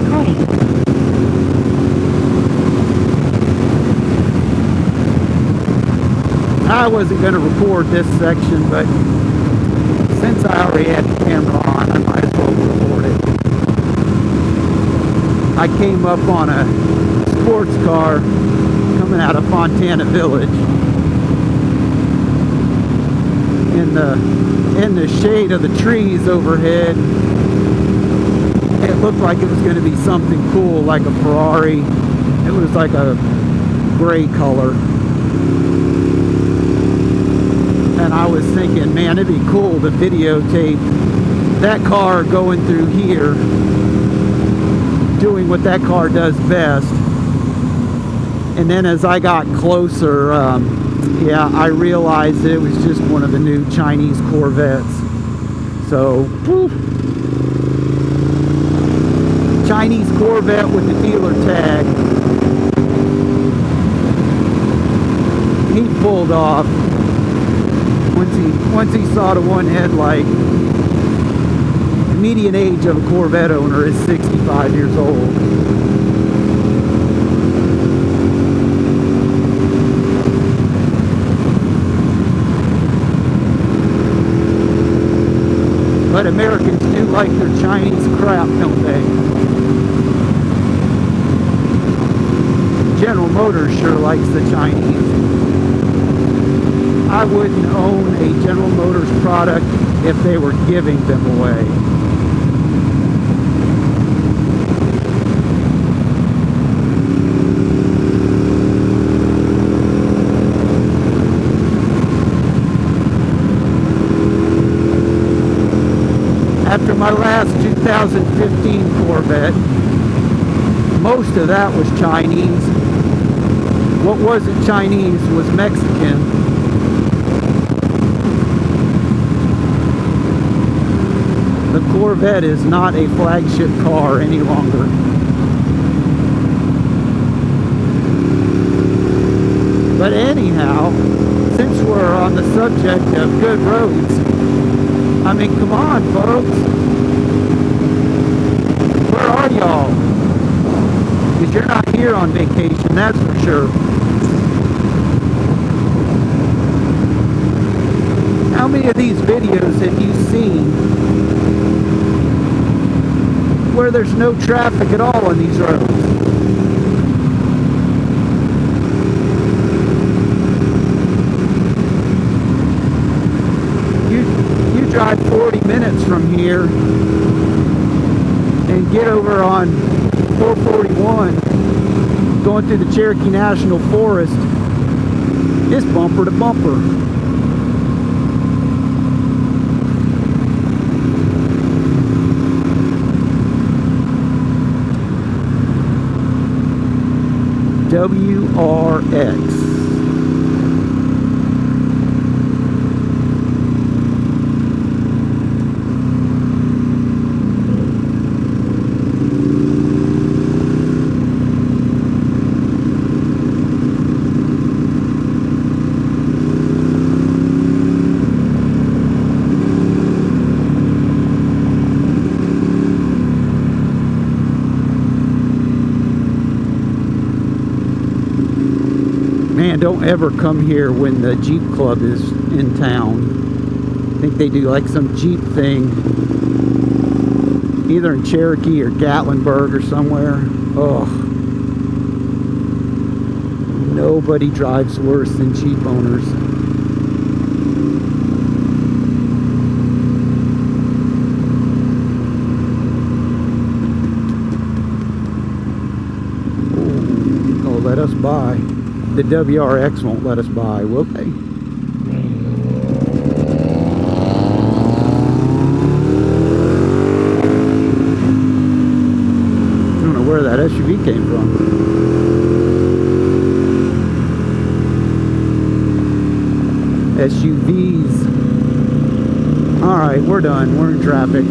recording. I wasn't going to record this section, but since I already had the camera on, I might as well record it. I came up on a sports car coming out of Fontana Village. In the shade of the trees overhead, it looked like it was going to be something cool, like a Ferrari. It was like a gray color. And I was thinking, man, it'd be cool to videotape that car going through here, doing what that car does best. And then as I got closer, yeah, I realized that it was just one of the new Chinese Corvettes. So, whew. Chinese Corvette with the dealer tag. He pulled off. Once he saw the one headlight. The median age of a Corvette owner is 65 years old. But Americans do like their Chinese crap, don't they? General Motors sure likes the Chinese. I wouldn't own a General Motors product if they were giving them away. After my last 2015 Corvette, most of that was Chinese. What wasn't Chinese was Mexican. The Corvette is not a flagship car any longer. But anyhow, since we're on the subject of good roads, I mean, come on, folks. Where are y'all? Because you're not here on vacation, that's for sure. How many of these videos have you seen where there's no traffic at all on these roads? You drive 40 minutes from here and get over on 441 going through the Cherokee National Forest. It's bumper to bumper. WRX. Man, don't ever come here when the Jeep Club is in town. I think they do like some Jeep thing, either in Cherokee or Gatlinburg or somewhere. Ugh. Nobody drives worse than Jeep owners. Oh, let us by. The WRX won't let us by, will they? I don't know where that SUV came from. SUVs. Alright, we're done. We're in traffic.